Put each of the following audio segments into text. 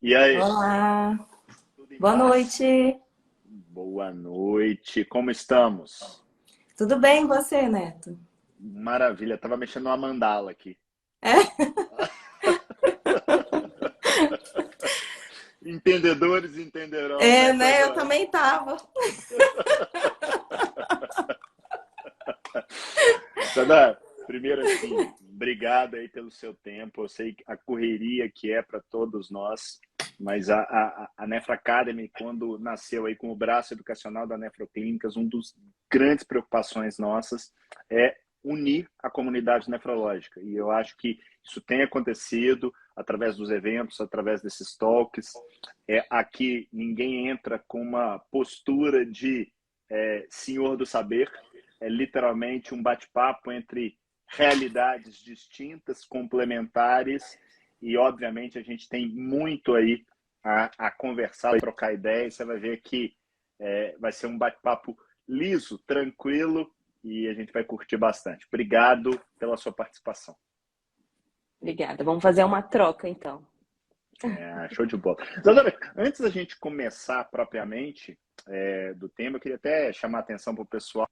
E aí, Olá, tudo em boa paz? noite. Boa noite, como estamos? Tudo bem, e você, Neto? Maravilha, tava mexendo uma mandala aqui. É, Entendedores entenderão nessa né? Eu hora. também tava. Sadar, primeiro assim, obrigado aí pelo seu tempo. Eu sei a correria que é para todos nós, mas a Nefra Academy, quando nasceu aí com o braço educacional da Nefroclínicas, um dos grandes preocupações nossas é unir a comunidade nefrológica. E eu acho que isso tem acontecido através dos eventos, através desses talks. Aqui ninguém entra com uma postura de senhor do saber, é literalmente um bate-papo entre realidades distintas, complementares, e obviamente a gente tem muito aí a conversar, a trocar ideias. Você vai ver que vai ser um bate-papo liso, tranquilo, e a gente vai curtir bastante. Obrigado pela sua participação. Obrigada. Vamos fazer uma troca, então. Show de bola. Isadora, antes da gente começar propriamente do tema, eu queria até chamar a atenção para o pessoal.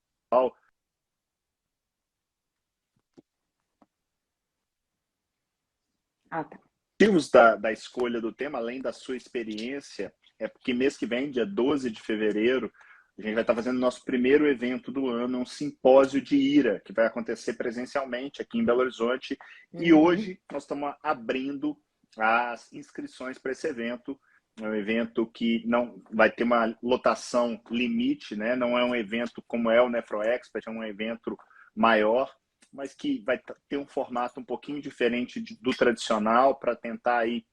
Ah, tá. Motivos da escolha do tema, além da sua experiência, é porque mês que vem, dia 12 de fevereiro, a gente vai estar fazendo nosso primeiro evento do ano, um simpósio de IRA, que vai acontecer presencialmente aqui em Belo Horizonte. E Uhum. hoje nós estamos abrindo as inscrições para esse evento. É um evento que não vai ter uma lotação limite, né? Não é um evento como é o Nefro Expert, é um evento maior, mas que vai ter um formato um pouquinho diferente do tradicional para tentar aí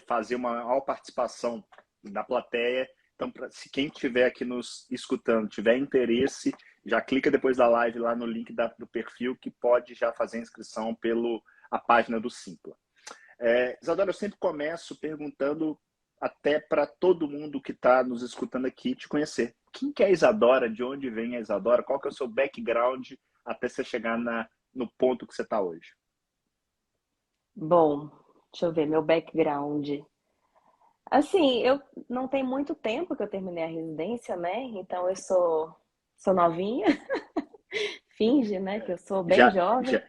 fazer uma maior participação da plateia. Então, se quem estiver aqui nos escutando tiver interesse, já clica depois da live lá no link do perfil que pode já fazer a inscrição pela página do Simpla. Isadora, eu sempre começo perguntando até para todo mundo que está nos escutando aqui te conhecer. Quem que é a Isadora? De onde vem a Isadora? Qual que é o seu background até você chegar no ponto que você está hoje? Bom, deixa eu ver meu background. Assim, eu não tem muito tempo que eu terminei a residência, né? Então eu sou novinha, finge, né, que eu sou bem Já, jovem.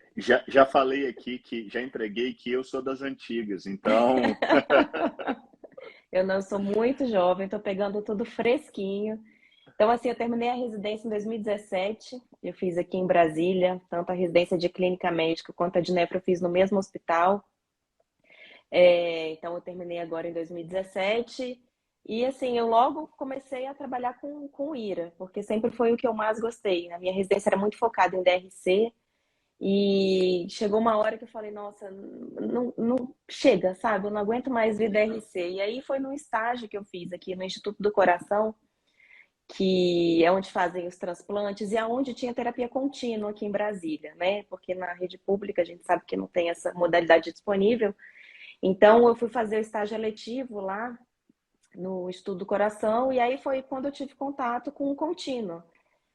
já falei aqui que já entreguei que eu sou das antigas, então. Eu não sou muito jovem, tô pegando tudo fresquinho. Então, assim, eu terminei a residência em 2017. Eu fiz aqui em Brasília, tanto a residência de clínica médica quanto a de nefro eu fiz no mesmo hospital. Então, eu terminei agora em 2017. E, assim, eu logo comecei a trabalhar com IRA, porque sempre foi o que eu mais gostei. A minha residência era muito focada em DRC. E chegou uma hora que eu falei, nossa, não, não chega, sabe? Eu não aguento mais ver DRC. E aí foi num estágio que eu fiz aqui no Instituto do Coração, que é onde fazem os transplantes e aonde tinha terapia contínua aqui em Brasília, né? Porque na rede pública a gente sabe que não tem essa modalidade disponível. Então eu fui fazer o estágio eletivo lá no Estudo do Coração e aí foi quando eu tive contato com o contínuo.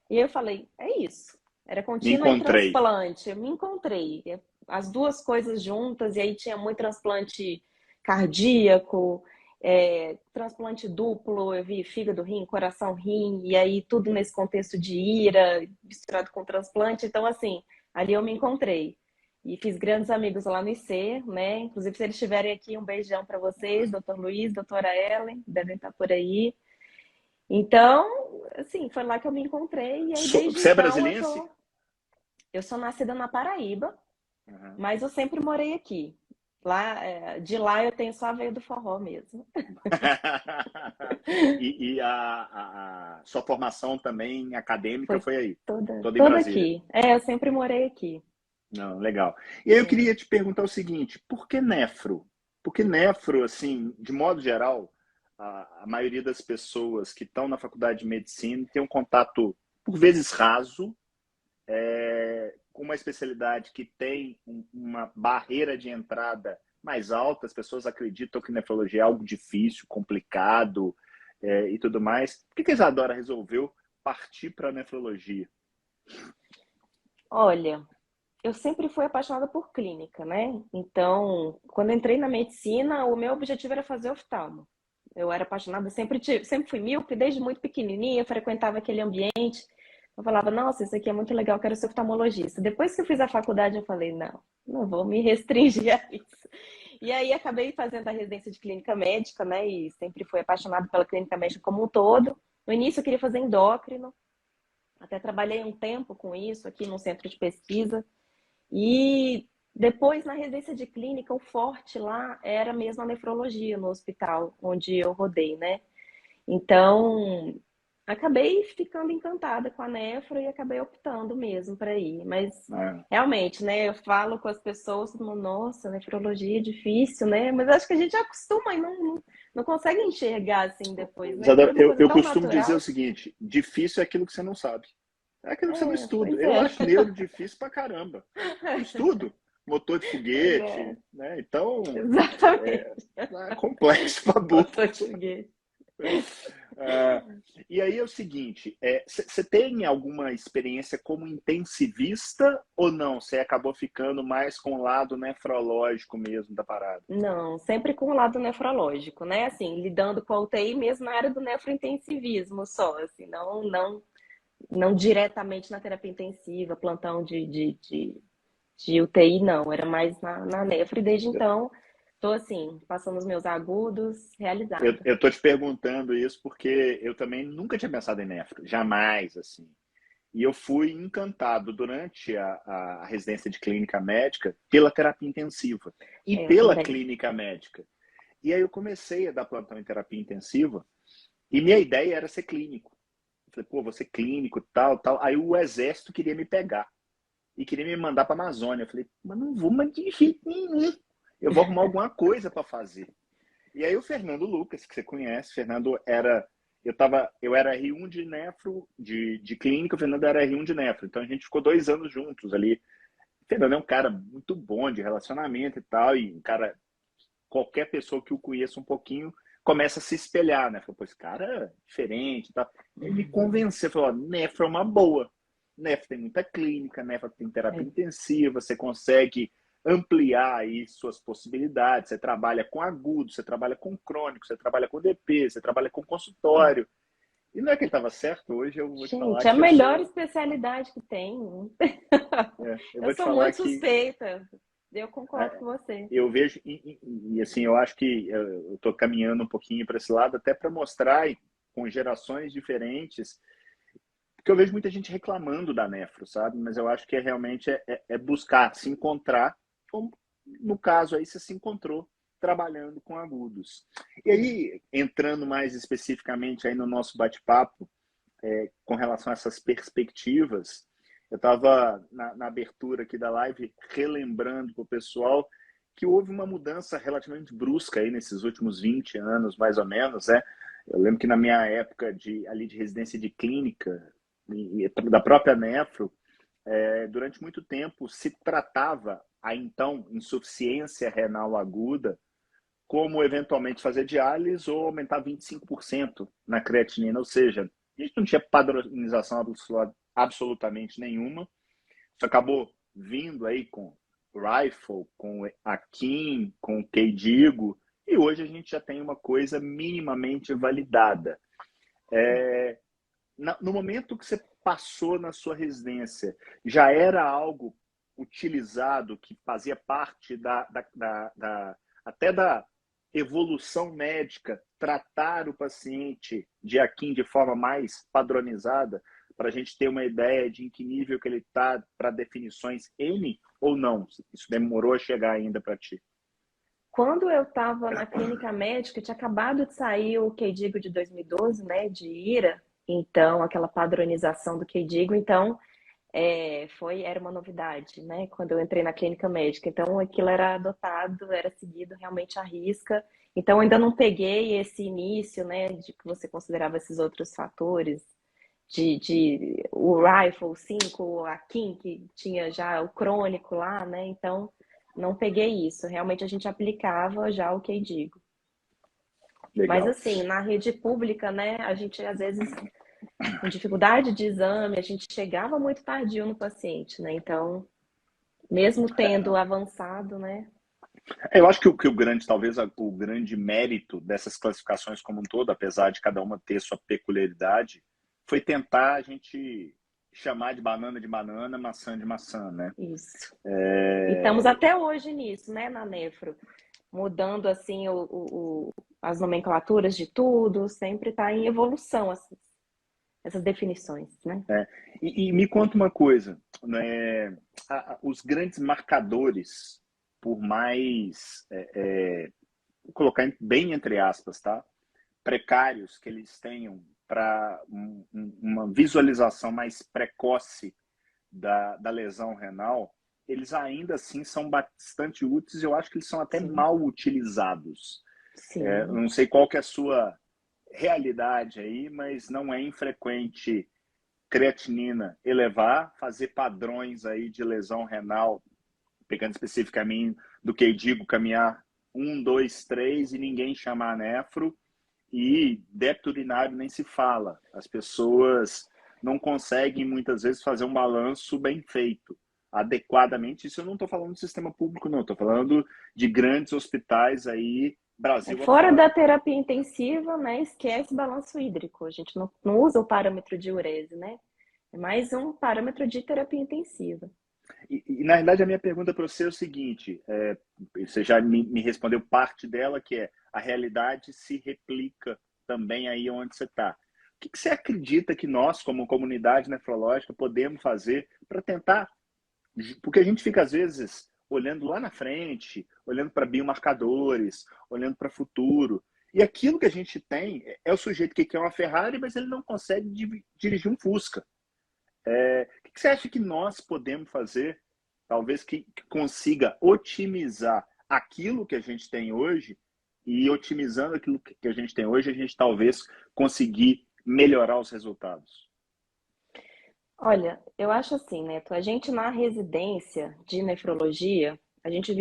E eu falei, é isso. Era Me contínuo e encontrei. transplante. Eu me encontrei. As duas coisas juntas, e aí tinha muito transplante cardíaco, transplante duplo, eu vi fígado, rim, coração, rim, e aí tudo nesse contexto de ira, misturado com transplante. Então, assim, ali eu me encontrei. E fiz grandes amigos lá no IC, né? Inclusive, se eles estiverem aqui, um beijão para vocês, doutor Luiz, doutora Ellen, devem estar por aí. Então, assim, foi lá que eu me encontrei, e aí desde Você é então brasiliense? eu sou nascida na Paraíba, Uhum. mas eu sempre morei aqui. Lá, de lá eu tenho só a veia do forró mesmo. E a sua formação também acadêmica Foi foi aí, toda, toda em toda Brasília. aqui. Eu sempre morei aqui. Não, legal. E aí eu É. queria te perguntar o seguinte: por que nefro? Porque nefro, assim, de modo geral, a maioria das pessoas que estão na faculdade de medicina tem um contato, por vezes, raso, com uma especialidade que tem uma barreira de entrada mais alta. As pessoas acreditam que nefrologia é algo difícil, complicado e tudo mais. Por que a Isadora resolveu partir para a nefrologia? Olha, eu sempre fui apaixonada por clínica, né? Então, quando entrei na medicina, o meu objetivo era fazer oftalmo. Eu era apaixonada, sempre fui míope, desde muito pequenininha, frequentava aquele ambiente. Eu falava, nossa, isso aqui é muito legal, quero ser oftalmologista. Depois que eu fiz a faculdade, eu falei, não, não vou me restringir a isso. E aí acabei fazendo a residência de clínica médica, né? E sempre fui apaixonada pela clínica médica como um todo. No início eu queria fazer endócrino, até trabalhei um tempo com isso aqui no centro de pesquisa. E depois, na residência de clínica, o forte lá era mesmo a nefrologia no hospital onde eu rodei, né? Então, acabei ficando encantada com a nefro e acabei optando mesmo para ir. Mas, É. realmente, né? Eu falo com as pessoas, todo mundo, nossa, nefrologia é difícil, né? Mas acho que a gente acostuma e não consegue enxergar assim depois, né? Isadora, Vira uma eu, coisa eu tão costumo dizer o natural. seguinte: difícil é aquilo que você não sabe. É aquilo que você não É, estuda. pois Eu é. acho neuro difícil pra caramba. Não estudo. Motor de Pois é, foguete, né? Então, exatamente. é, é complexo pra burro. Motor de foguete. Ah, e aí é o seguinte, você tem alguma experiência como intensivista ou não? Você acabou ficando mais com o lado nefrológico mesmo da parada? Não, sempre com o lado nefrológico, né? Assim, lidando com a UTI mesmo na área do nefrointensivismo só, assim, não diretamente na terapia intensiva, plantão de UTI, não. Era mais na nefro e desde então tô assim, passando os meus agudos, realizada. Eu tô te perguntando isso porque eu também nunca tinha pensado em nefro, jamais, assim. E eu fui encantado durante a residência de clínica médica pela terapia intensiva e É, eu pela também. clínica médica. E aí eu comecei a dar plantão em terapia intensiva e minha ideia era ser clínico. Eu falei, pô, vou ser clínico, tal, tal. Aí o exército queria me pegar e queria me mandar para a Amazônia. Eu falei, mas não vou, mas de jeito nenhum. Eu vou arrumar alguma coisa para fazer. E aí o Fernando Lucas, que você conhece, Fernando era eu era R1 de nefro, de clínica, o Fernando era R1 de nefro. Então a gente ficou 2 anos juntos ali. O Fernando é um cara muito bom de relacionamento e tal, e um cara, qualquer pessoa que o conheça um pouquinho começa a se espelhar, né? Falou, pô, esse cara é diferente e tal. Ele me convenceu, falou, ó, nefro é uma boa. Nefro tem muita clínica, nefro tem terapia É, intensiva, você consegue ampliar aí suas possibilidades. Você trabalha com agudo, você trabalha com crônico, você trabalha com DP, você trabalha com é. consultório. E não é que ele estava certo, hoje eu vou te falar Gente, é a que eu melhor sou. especialidade que tem. Eu Eu vou te sou falar muito que suspeita. Eu concordo é, com você. eu vejo, e, assim, eu acho que eu estou caminhando um pouquinho para esse lado, até para mostrar com gerações diferentes, porque eu vejo muita gente reclamando da nefro, sabe? Mas eu acho que realmente é buscar se encontrar, como no caso aí você se encontrou trabalhando com agudos. E aí, entrando mais especificamente aí no nosso bate-papo, com relação a essas perspectivas, eu estava na abertura aqui da live relembrando para o pessoal que houve uma mudança relativamente brusca aí nesses últimos 20 anos, mais ou menos, né? Eu lembro que na minha época ali de residência de clínica, da própria nefro, durante muito tempo se tratava a então insuficiência renal aguda como eventualmente fazer diálise ou aumentar 25% na creatinina, ou seja, a gente não tinha padronização absolutamente nenhuma. Isso acabou vindo aí com Rifle, com a Kim, com o Keidigo, e hoje a gente já tem uma coisa minimamente validada. No momento que você passou na sua residência, já era algo utilizado que fazia parte até da evolução médica, tratar o paciente de Akin de forma mais padronizada, para a gente ter uma ideia de em que nível que ele está para definições N ou não? Isso demorou a chegar ainda para ti? Quando eu estava na clínica médica, tinha acabado de sair o KDIGO de 2012, né, de IRA, então aquela padronização do KDIGO, então era uma novidade, né, quando eu entrei na clínica médica, então aquilo era adotado, era seguido realmente à risca, então ainda não peguei esse início, né, de que você considerava esses outros fatores, o Rifle 5, a Kim, que tinha já o crônico lá, né, então não peguei isso. Realmente a gente aplicava já o que eu digo. Mas Legal. assim, na rede pública, né, a gente às vezes com dificuldade de exame, a gente chegava muito tardio no paciente, né? Então, Mesmo tendo avançado, né? Eu acho que que o grande, talvez o grande mérito dessas classificações como um todo, apesar de cada uma ter sua peculiaridade, foi tentar a gente chamar de banana, maçã de maçã, né? Isso. E estamos É, até hoje nisso, né, na Nefro, mudando assim as nomenclaturas de tudo, sempre está em evolução essas definições, né? e me conta uma coisa, né? Os grandes marcadores, por mais, vou colocar bem entre aspas, tá? Precários que eles tenham para uma visualização mais precoce da lesão renal, eles ainda assim são bastante úteis. Eu acho que eles são até Sim, mal utilizados. Eu sim. não sei qual que é a sua realidade aí, mas não é infrequente creatinina elevar, fazer padrões aí de lesão renal, pegando especificamente do que eu digo, caminhar 1, 2, 3 e ninguém chamar nefro, e débito urinário nem se fala. As pessoas não conseguem muitas vezes fazer um balanço bem feito, adequadamente. Isso eu não estou falando do sistema público, não. Estou falando de grandes hospitais aí, Brasil Fora da afora. terapia intensiva, né? Esquece balanço hídrico. A gente não usa o parâmetro de urese, né? É mais um parâmetro de terapia intensiva. Na verdade, a minha pergunta para você é o seguinte: você já me respondeu parte dela, que é a realidade se replica também aí onde você está. O que você acredita que nós, como comunidade nefrológica, podemos fazer para tentar. Porque a gente fica, às vezes, olhando lá na frente, olhando para biomarcadores, olhando para o futuro. E aquilo que a gente tem é o sujeito que quer uma Ferrari, mas ele não consegue dirigir um Fusca. O que você acha que nós podemos fazer, talvez que consiga otimizar aquilo que a gente tem hoje e otimizando aquilo que a gente tem hoje, a gente talvez conseguir melhorar os resultados? Olha, eu acho assim, Neto, a gente na residência de nefrologia, a gente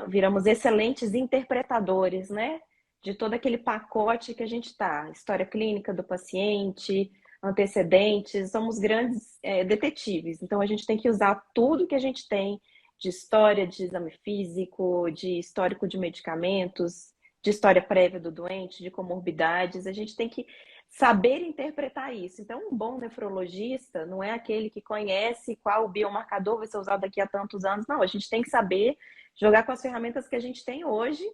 viramos excelentes interpretadores, né? De todo aquele pacote que a gente tá, história clínica do paciente, antecedentes, somos grandes detetives. Então a gente tem que usar tudo que a gente tem de história de exame físico, de histórico de medicamentos, de história prévia do doente, de comorbidades. A gente tem que saber interpretar isso. Então, um bom nefrologista não é aquele que conhece qual biomarcador vai ser usado daqui a tantos anos. Não, a gente tem que saber jogar com as ferramentas que a gente tem hoje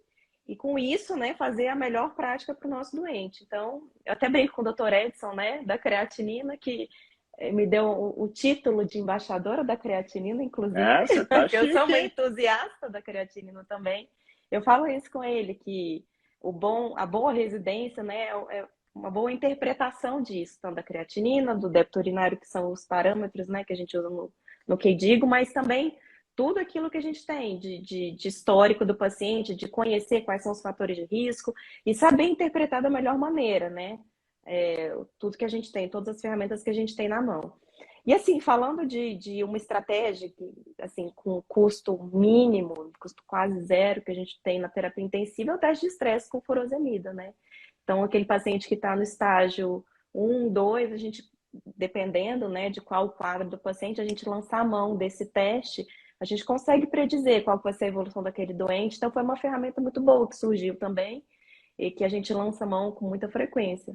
e com isso, né, fazer a melhor prática para o nosso doente. Então, eu até brinco com o Dr. Edson, né, da creatinina, que me deu o título de embaixadora da creatinina, inclusive, Você tá porque eu sou chique, uma hein? entusiasta da creatinina também. Eu falo isso com ele, que a boa residência, né, uma boa interpretação disso, tanto da creatinina, do débito urinário, que são os parâmetros, né, que a gente usa no que digo, mas também tudo aquilo que a gente tem de histórico do paciente, de conhecer quais são os fatores de risco e saber interpretar da melhor maneira, né? Tudo que a gente tem, todas as ferramentas que a gente tem na mão. E assim, falando de uma estratégia que, assim, com custo mínimo, custo quase zero que a gente tem na terapia intensiva, é o teste de estresse com furosemida, né? Então, aquele paciente que está no estágio 1, 2, a gente, dependendo, né, de qual o quadro do paciente, a gente lançar a mão desse teste, a gente consegue predizer qual vai ser a evolução daquele doente. Então, foi uma ferramenta muito boa que surgiu também e que a gente lança a mão com muita frequência.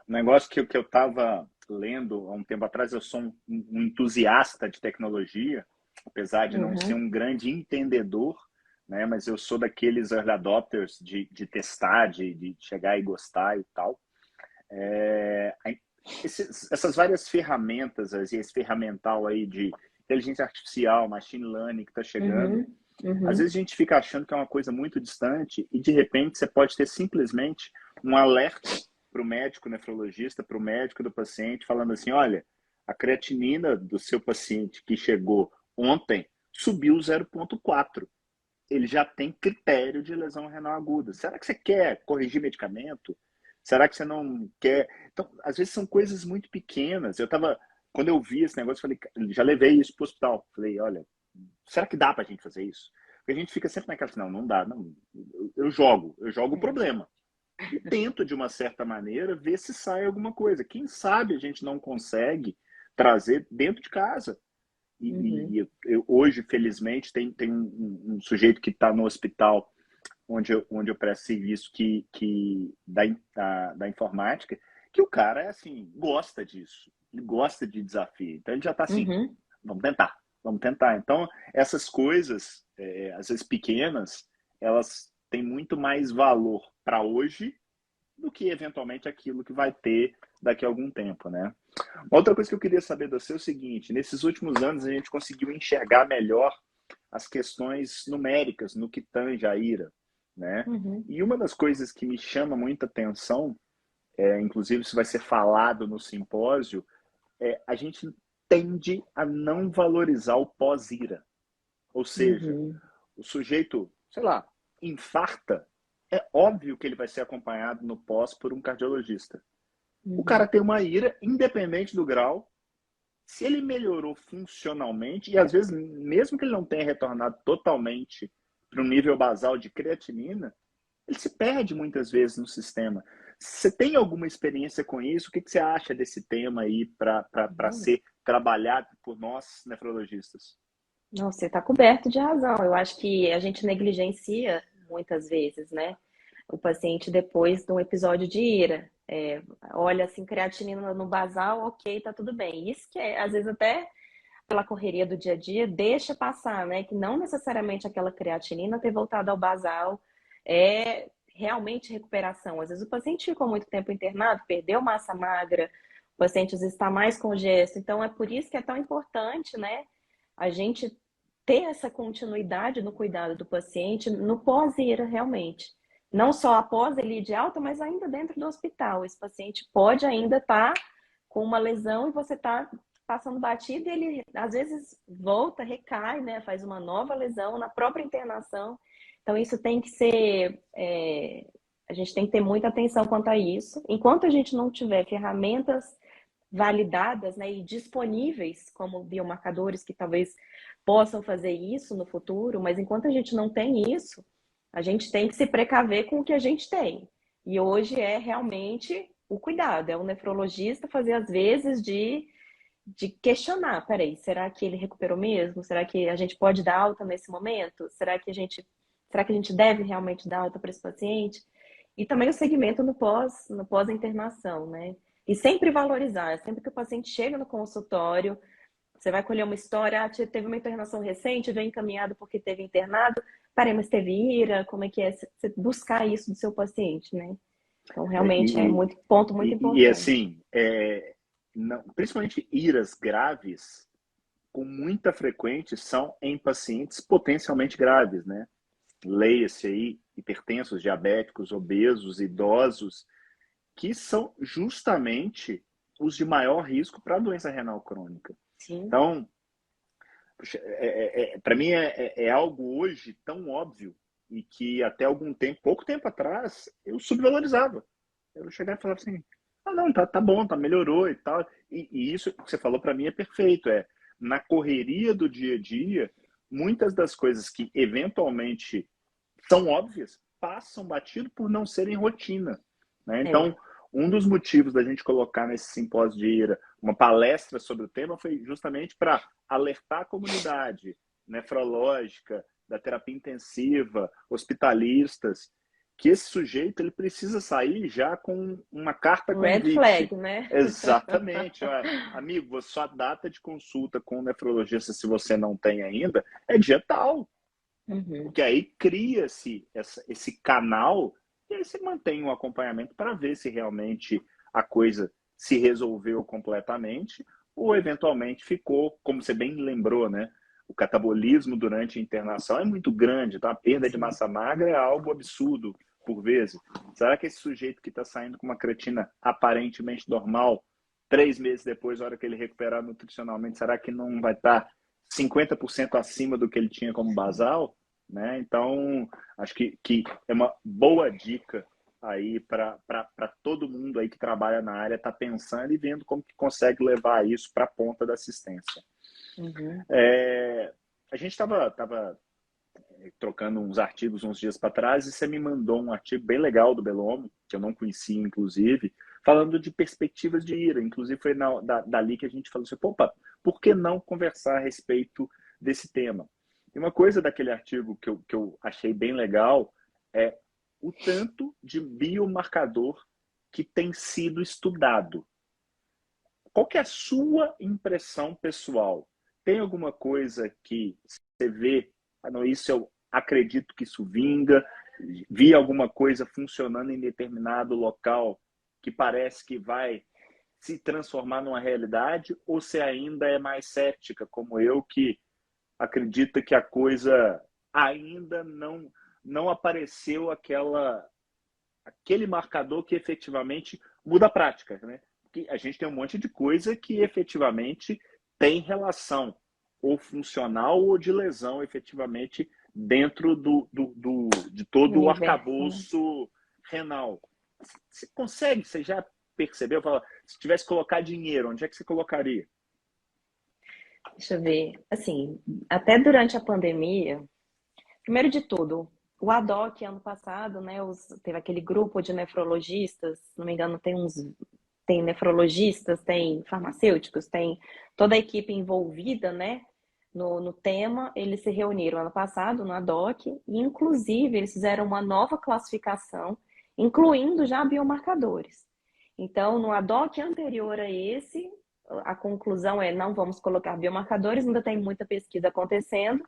Um negócio que eu estava lendo há um tempo atrás, eu sou um entusiasta de tecnologia, apesar de não ser Uhum. um grande entendedor, né? Mas eu sou daqueles early adopters de testar, de chegar e gostar e tal. É, essas várias ferramentas, esse ferramental aí de inteligência artificial, machine learning que está chegando, Uhum, às vezes uhum. a gente fica achando que é uma coisa muito distante e de repente você pode ter simplesmente um alerta para o médico nefrologista, para o médico do paciente, falando assim: olha, a creatinina do seu paciente que chegou ontem subiu 0,4. Ele já tem critério de lesão renal aguda. Será que você quer corrigir medicamento? Será que você não quer? Então, às vezes são coisas muito pequenas. Quando eu vi esse negócio, eu falei, já levei isso para o hospital. Falei, olha, será que dá para a gente fazer isso? Porque a gente fica sempre naquela, assim, não dá, não. Eu jogo o É. problema. E tento, de uma certa maneira, ver se sai alguma coisa. Quem sabe a gente não consegue trazer dentro de casa. Uhum. Hoje, felizmente, tem um sujeito que está no hospital onde eu presto serviço da informática, que o cara, assim, gosta disso. Ele gosta de desafio. Então, ele já está assim, Uhum. vamos tentar, vamos tentar. Então, essas coisas, às vezes pequenas, elas têm muito mais valor para hoje do que, eventualmente, aquilo que vai ter daqui a algum tempo, né? Outra coisa que eu queria saber do seu é o seguinte: nesses últimos anos a gente conseguiu enxergar melhor as questões numéricas no que tange a ira, né? Uhum. E uma das coisas que me chama muita atenção, inclusive isso vai ser falado no simpósio, a gente tende a não valorizar o pós-ira. Ou seja, Uhum. o sujeito, sei lá, infarta, é óbvio que ele vai ser acompanhado no pós por um cardiologista. O cara Uhum. tem uma ira, independente do grau. Se ele melhorou funcionalmente, e às vezes, mesmo que ele não tenha retornado totalmente para um nível basal de creatinina, ele se perde muitas vezes no sistema. Você tem alguma experiência com isso? O que você acha desse tema aí para Uhum. ser trabalhado por nós nefrologistas? Não, você está coberto de razão. Eu acho que a gente negligencia muitas vezes, né? O paciente depois de um episódio de ira. Olha assim, creatinina no basal, ok, tá tudo bem. Isso que às vezes até pela correria do dia a dia, deixa passar, né? Que não necessariamente aquela creatinina ter voltado ao basal é realmente recuperação. Às vezes o paciente ficou muito tempo internado, perdeu massa magra, o paciente às vezes está mais congesto. Então é por isso que é tão importante, né? A gente ter essa continuidade no cuidado do paciente no pós-ira, realmente. Não só após ele ir de alta, mas ainda dentro do hospital. Esse paciente pode ainda estar com uma lesão e você está passando batido e ele às vezes volta, recai, né? Faz uma nova lesão na própria internação. Então isso tem que ser, a gente tem que ter muita atenção quanto a isso. Enquanto a gente não tiver ferramentas validadas, né, e disponíveis como biomarcadores que talvez possam fazer isso no futuro, mas enquanto a gente não tem isso, a gente tem que se precaver com o que a gente tem. E hoje é realmente o cuidado, é o nefrologista fazer as vezes de questionar, peraí, será que ele recuperou mesmo? Será que a gente pode dar alta nesse momento? Será que a gente deve realmente dar alta para esse paciente? E também o segmento no pós-internação, né? E sempre valorizar, sempre que o paciente chega no consultório, você vai colher uma história, teve uma internação recente, veio encaminhado porque teve internado, parei, mas teve ira, como é que é? Você buscar isso do seu paciente, né? Então, realmente é E, muito ponto muito importante. assim, não, principalmente iras graves, com muita frequência, são em pacientes potencialmente graves, né? Leia-se aí hipertensos, diabéticos, obesos, idosos, que são justamente os de maior risco para a doença renal crônica. Sim. Então, para mim é algo hoje tão óbvio e que até algum tempo, pouco tempo atrás, eu subvalorizava. Eu chegava e falava assim, ah não, tá bom, melhorou e tal. E isso que você falou para mim é perfeito, na correria do dia a dia, muitas das coisas que eventualmente são óbvias passam batido por não serem rotina, né? É. Então, um dos motivos da gente colocar nesse simpósio de IRA uma palestra sobre o tema foi justamente para alertar a comunidade nefrológica, da terapia intensiva, hospitalistas, que esse sujeito ele precisa sair já com uma carta Red convite. flag, né? Exatamente. Ó, amigo, sua data de consulta com o nefrologista, se você não tem ainda, é dia tal. Uhum. Porque aí cria-se esse canal e aí você mantém um acompanhamento para ver se realmente a coisa se resolveu completamente ou eventualmente ficou, como você bem lembrou, né? O catabolismo durante a internação é muito grande, tá? A perda de Sim. massa magra é algo absurdo por vezes. Será que esse sujeito que está saindo com uma creatina aparentemente normal, 3 meses depois, na hora que ele recuperar nutricionalmente, será que não vai estar 50% acima do que ele tinha como basal? Né? Então, acho que é uma boa dica aí para todo mundo aí que trabalha na área estar pensando e vendo como que consegue levar isso para a ponta da assistência. Uhum. A gente estava trocando uns artigos uns dias para trás e você me mandou um artigo bem legal do Belomo, que eu não conhecia, inclusive, falando de perspectivas de IRA. Inclusive, foi dali que a gente falou assim, opa, por que não conversar a respeito desse tema? E uma coisa daquele artigo que eu achei bem legal é o tanto de biomarcador que tem sido estudado. Qual que é a sua impressão pessoal? Tem alguma coisa que você vê, não, isso eu acredito que isso vinga, vi alguma coisa funcionando em determinado local que parece que vai se transformar numa realidade, ou você ainda é mais cética, como eu, que acredita que a coisa ainda não apareceu aquele marcador que efetivamente muda a prática, né? Porque a gente tem um monte de coisa que efetivamente tem relação ou funcional ou de lesão efetivamente dentro de todo o Universo, né? arcabouço renal. Você consegue, você já percebeu? Fala, se tivesse que colocar dinheiro, onde é que você colocaria? Deixa eu ver. Assim, até durante a pandemia, primeiro de tudo, o ADOC ano passado, né, teve aquele grupo de nefrologistas, se não me engano, tem nefrologistas, tem farmacêuticos, tem toda a equipe envolvida, né, no tema. Eles se reuniram ano passado no ADOC e, inclusive, eles fizeram uma nova classificação, incluindo já biomarcadores. Então, no ADOC anterior a esse, a conclusão é não vamos colocar biomarcadores, ainda tem muita pesquisa acontecendo.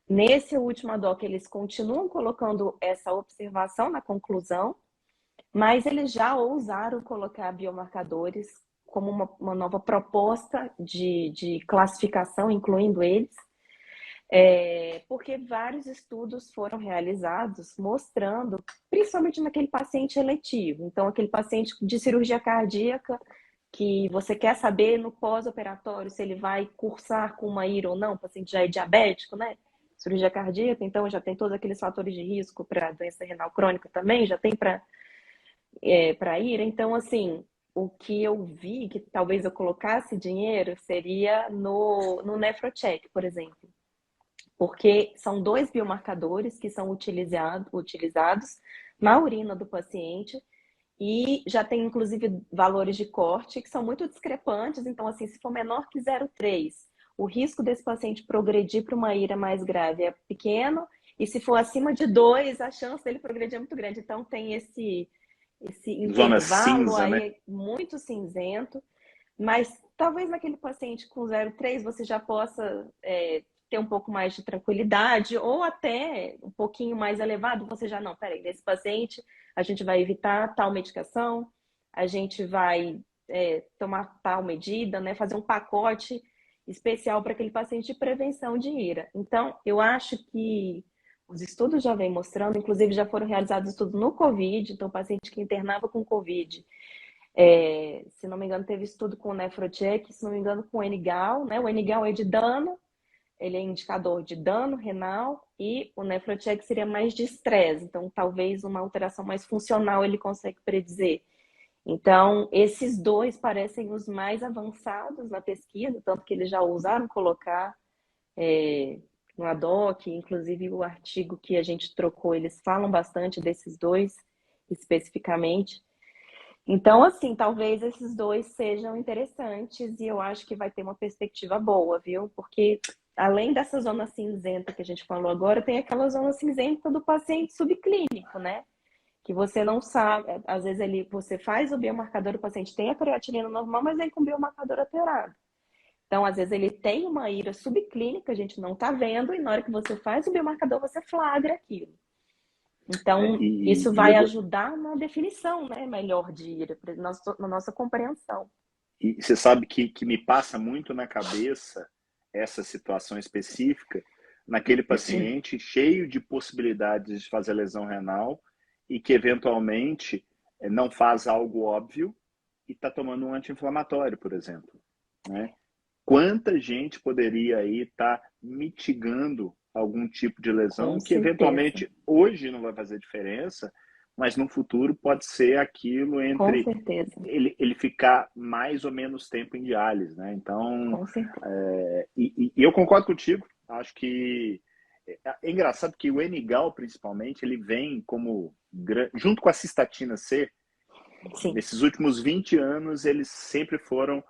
Nesse último ADOC, eles continuam colocando essa observação na conclusão, mas eles já ousaram colocar biomarcadores como uma nova proposta de classificação, incluindo eles, porque vários estudos foram realizados mostrando, principalmente naquele paciente eletivo, então aquele paciente de cirurgia cardíaca, que você quer saber no pós-operatório se ele vai cursar com uma IRA ou não, o paciente já é diabético, né? Cirurgia cardíaca, então já tem todos aqueles fatores de risco para doença renal crônica também, já tem para IRA. Então, assim, o que eu vi que talvez eu colocasse dinheiro seria no NephroCheck, por exemplo, porque são dois biomarcadores que são utilizados na urina do paciente e já tem, inclusive, valores de corte que são muito discrepantes. Então, assim, se for menor que 0,3, o risco desse paciente progredir para uma IRA mais grave é pequeno, e se for acima de 2, a chance dele progredir é muito grande. Então, tem esse Zona intervalo cinza, né? aí muito cinzento, mas talvez naquele paciente com 0,3 você já possa ter um pouco mais de tranquilidade, ou até um pouquinho mais elevado, você já não, peraí, nesse paciente a gente vai evitar tal medicação, a gente vai tomar tal medida, né, fazer um pacote especial para aquele paciente de prevenção de IRA. Então, eu acho que os estudos já vêm mostrando, inclusive já foram realizados estudos no COVID, então paciente que internava com COVID, se não me engano, teve estudo com o NephroCheck, se não me engano, com o NGAL, né? O NGAL é de dano, ele é indicador de dano renal, e o NephroCheck seria mais de estresse, então talvez uma alteração mais funcional ele consegue predizer. Então, esses dois parecem os mais avançados na pesquisa, tanto que eles já ousaram colocar no ADOC, inclusive o artigo que a gente trocou, eles falam bastante desses dois especificamente. Então, assim, talvez esses dois sejam interessantes e eu acho que vai ter uma perspectiva boa, viu? Porque além dessa zona cinzenta que a gente falou agora, tem aquela zona cinzenta do paciente subclínico, né? Que você não sabe, às vezes você faz o biomarcador, o paciente tem a creatinina normal, mas aí com o biomarcador alterado. Então, às vezes ele tem uma IRA subclínica, a gente não tá vendo, e na hora que você faz o biomarcador, você flagra aquilo. Então, isso vai ajudar na definição, né, melhor de IRA, na nossa compreensão. E você sabe que me passa muito na cabeça essa situação específica naquele paciente cheio de possibilidades de fazer lesão renal e que eventualmente não faz algo óbvio e está tomando um anti-inflamatório, por exemplo, né? Quanta gente poderia aí estar mitigando algum tipo de Com lesão que certeza, eventualmente hoje não vai fazer diferença, mas no futuro pode ser aquilo com entre certeza, ele ficar mais ou menos tempo em diálise, né? Então, com certeza. e eu concordo contigo. Acho que é engraçado que o Enigal, principalmente, ele vem como junto com a cistatina C, Sim. Nesses últimos 20 anos, eles sempre foram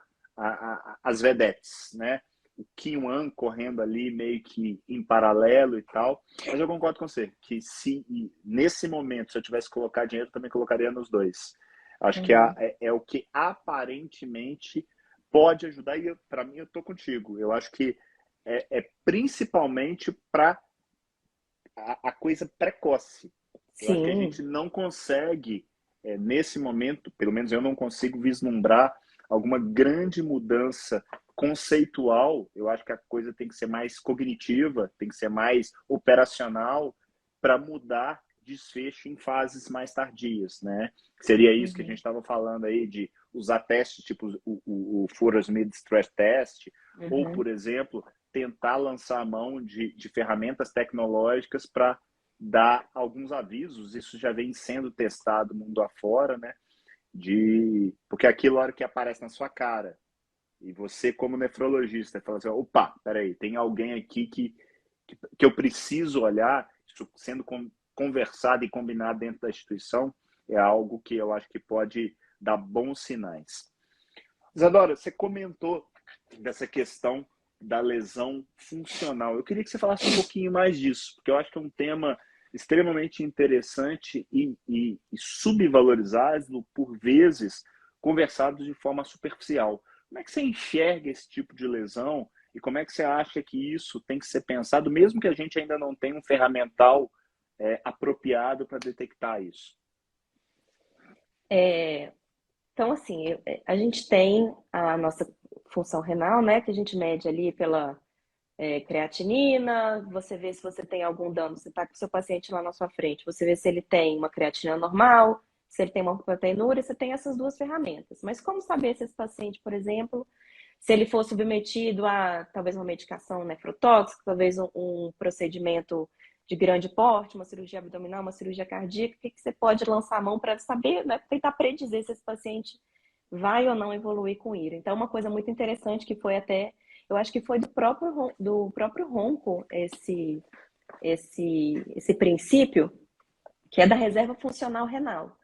as vedetes, né? O Kim correndo ali meio que em paralelo e tal. Mas eu concordo com você, que se nesse momento, se eu tivesse que colocar dinheiro, também colocaria nos dois. Acho que Uhum. é o que aparentemente pode ajudar, e para mim eu tô contigo. Eu acho que é principalmente para a coisa precoce. Eu acho que a Sim. gente não consegue, nesse momento, pelo menos eu não consigo vislumbrar alguma grande mudança conceitual. Eu acho que a coisa tem que ser mais cognitiva, tem que ser mais operacional para mudar desfecho em fases mais tardias, né? Seria isso que a gente Uhum. estava falando aí de usar testes tipo o Furosmith Stress Test, ou, Uhum. por exemplo, tentar lançar a mão de ferramentas tecnológicas para dar alguns avisos. Isso já vem sendo testado mundo afora, né? Porque aquilo, a hora que aparece na sua cara, e você, como nefrologista, fala assim: opa, peraí, tem alguém aqui que eu preciso olhar, isso sendo conversado e combinado dentro da instituição, é algo que eu acho que pode dar bons sinais. Isadora, você comentou dessa questão da lesão funcional. Eu queria que você falasse um pouquinho mais disso, porque eu acho que é um tema extremamente interessante e subvalorizado, por vezes conversado de forma superficial. Como é que você enxerga esse tipo de lesão e como é que você acha que isso tem que ser pensado, mesmo que a gente ainda não tenha um ferramental apropriado para detectar isso? É, então, assim, a gente tem a nossa função renal, né, que a gente mede ali pela creatinina, você vê se você tem algum dano, você está com o seu paciente lá na sua frente, você vê se ele tem uma creatina normal, se ele tem uma proteinúria, você tem essas duas ferramentas. Mas como saber se esse paciente, por exemplo, se ele for submetido a talvez uma medicação nefrotóxica, talvez um procedimento de grande porte, uma cirurgia abdominal, uma cirurgia cardíaca, o que você pode lançar a mão para saber, né, tentar predizer se esse paciente vai ou não evoluir com IRA. Então, uma coisa muito interessante que foi até, eu acho que foi do próprio Ronco esse princípio, que é da reserva funcional renal.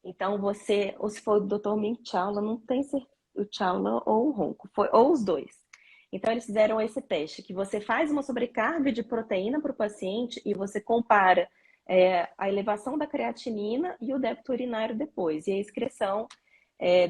Então, ou se for o Dr. Ming Chawla, não tem certeza, o Chawla ou o Ronco, ou os dois. Então, eles fizeram esse teste, que você faz uma sobrecarga de proteína para o paciente e você compara a elevação da creatinina e o débito urinário depois, e a excreção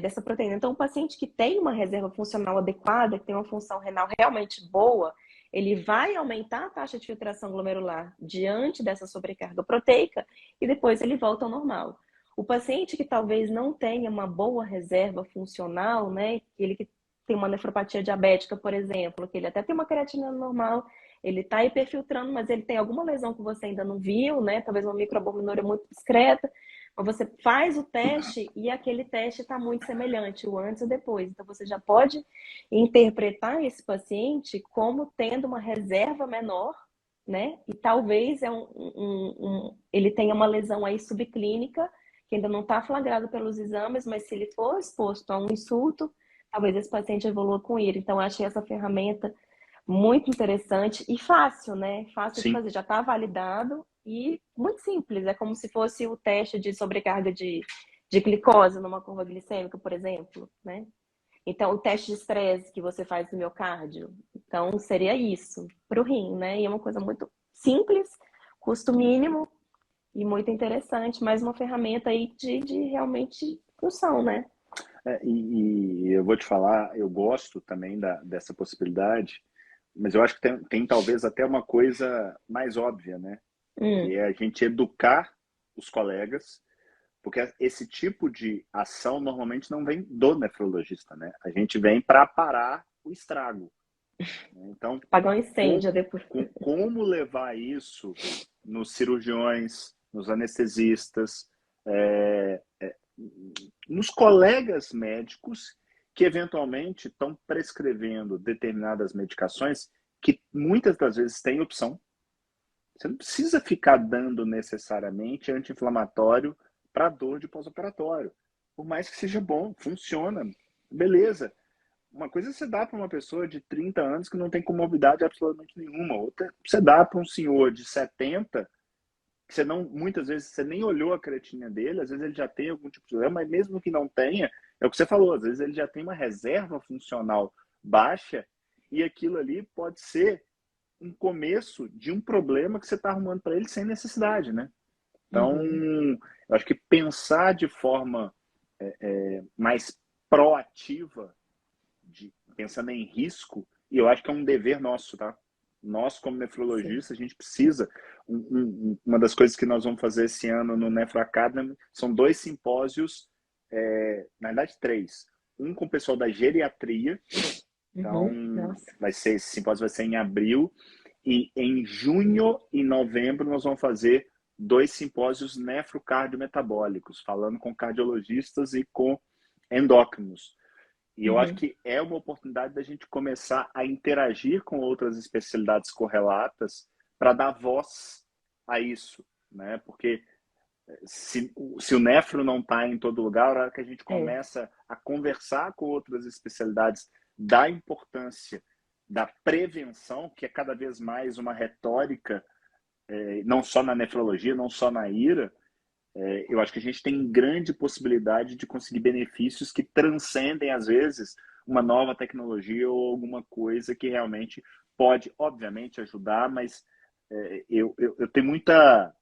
dessa proteína. Então, o paciente que tem uma reserva funcional adequada, que tem uma função renal realmente boa, ele vai aumentar a taxa de filtração glomerular diante dessa sobrecarga proteica e depois ele volta ao normal. O paciente que talvez não tenha uma boa reserva funcional, né, ele que tem uma nefropatia diabética, por exemplo, que ele até tem uma creatina normal, ele está hiperfiltrando, mas ele tem alguma lesão que você ainda não viu, né, talvez uma microalbuminúria muito discreta, mas você faz o teste e aquele teste está muito semelhante, o antes e o depois. Então, você já pode interpretar esse paciente como tendo uma reserva menor, né? E talvez ele tenha uma lesão aí subclínica, que ainda não está flagrado pelos exames, mas se ele for exposto a um insulto, talvez esse paciente evolua com IRA. Então, eu achei essa ferramenta muito interessante e fácil, né? Fácil de Sim. fazer, já está validado e muito simples. É como se fosse o teste de sobrecarga de glicose numa curva glicêmica, por exemplo, né? Então, o teste de estresse que você faz no miocárdio. Então, seria isso para o rim, né? E é uma coisa muito simples, custo mínimo e muito interessante. Mais uma ferramenta aí de realmente função, né? E eu vou te falar, eu gosto também dessa possibilidade, mas eu acho que tem talvez até uma coisa mais óbvia, né? Que Hum, é a gente educar os colegas, porque esse tipo de ação normalmente não vem do nefrologista, né? A gente vem para parar o estrago, né? Então, apagar um incêndio depois. como levar isso nos cirurgiões, nos anestesistas, é, nos colegas médicos que eventualmente estão prescrevendo determinadas medicações que muitas das vezes têm opção. Você não precisa ficar dando necessariamente anti-inflamatório para dor de pós-operatório. Por mais que seja bom, funciona, beleza. Uma coisa é você dá para uma pessoa de 30 anos que não tem comorbidade absolutamente nenhuma. Outra você dá para um senhor de 70 que você não, muitas vezes você nem olhou a creatinina dele, às vezes ele já tem algum tipo de problema, mas mesmo que não tenha, é o que você falou, às vezes ele já tem uma reserva funcional baixa e aquilo ali pode ser um começo de um problema que você está arrumando para ele sem necessidade, né? Então, Uhum. eu acho que pensar de forma mais proativa, pensando em risco, e eu acho que é um dever nosso, tá? Nós, como Sim. nefrologistas, a gente precisa. Uma das coisas que nós vamos fazer esse ano no Nefro Academy são 2 simpósios, na verdade 3. Um com o pessoal da geriatria, então Uhum. Nossa. esse simpósio vai ser em abril, e em junho e novembro nós vamos fazer 2 simpósios nefrocardiometabólicos, falando com cardiologistas e com endócrinos. E eu acho Uhum. que é uma oportunidade da gente começar a interagir com outras especialidades correlatas para dar voz a isso, né? Porque se o nefro não está em todo lugar, a hora que a gente É. começa a conversar com outras especialidades da importância da prevenção, que é cada vez mais uma retórica, não só na nefrologia, não só na IRA, eu acho que a gente tem grande possibilidade de conseguir benefícios que transcendem, às vezes, uma nova tecnologia ou alguma coisa que realmente pode, obviamente, ajudar, mas eu tenho muita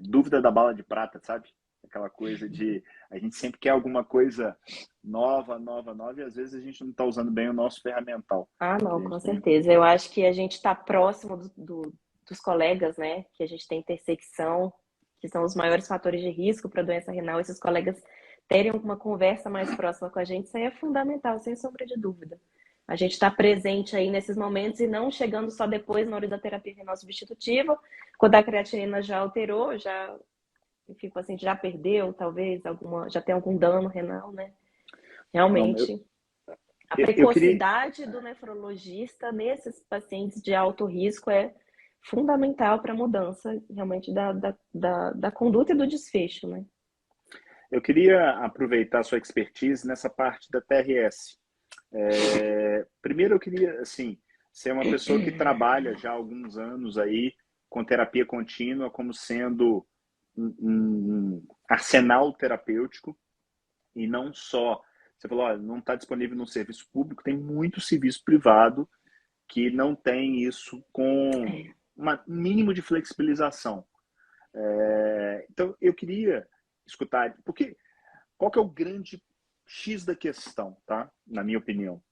dúvida da bala de prata, sabe? Aquela coisa de a gente sempre quer alguma coisa nova, nova, nova, e às vezes a gente não está usando bem o nosso ferramental Ah, que não, a com gente tem. certeza. Eu acho que a gente está próximo dos colegas, né? Que a gente tem intersecção, que são os maiores fatores de risco para a doença renal. Esses colegas terem uma conversa mais próxima com a gente, isso aí é fundamental, sem sombra de dúvida. A gente está presente aí nesses momentos e não chegando só depois, na hora da terapia renal substitutiva, quando a creatinina já alterou, já, enfim, o paciente já perdeu, talvez, já tem algum dano renal, né? Não, Realmente. A eu queria. precocidade do nefrologista nesses pacientes de alto risco é fundamental para a mudança realmente da conduta e do desfecho, né? Eu queria aproveitar a sua expertise nessa parte da TRS. Primeiro, eu queria, assim, ser uma pessoa que trabalha já há alguns anos aí com terapia contínua como sendo um arsenal terapêutico e não só. Você falou, olha, não está disponível no serviço público, tem muito serviço privado que não tem isso com É. um mínimo de flexibilização. Então, eu queria escutar, porque qual que é o grande X da questão, tá? Na minha opinião.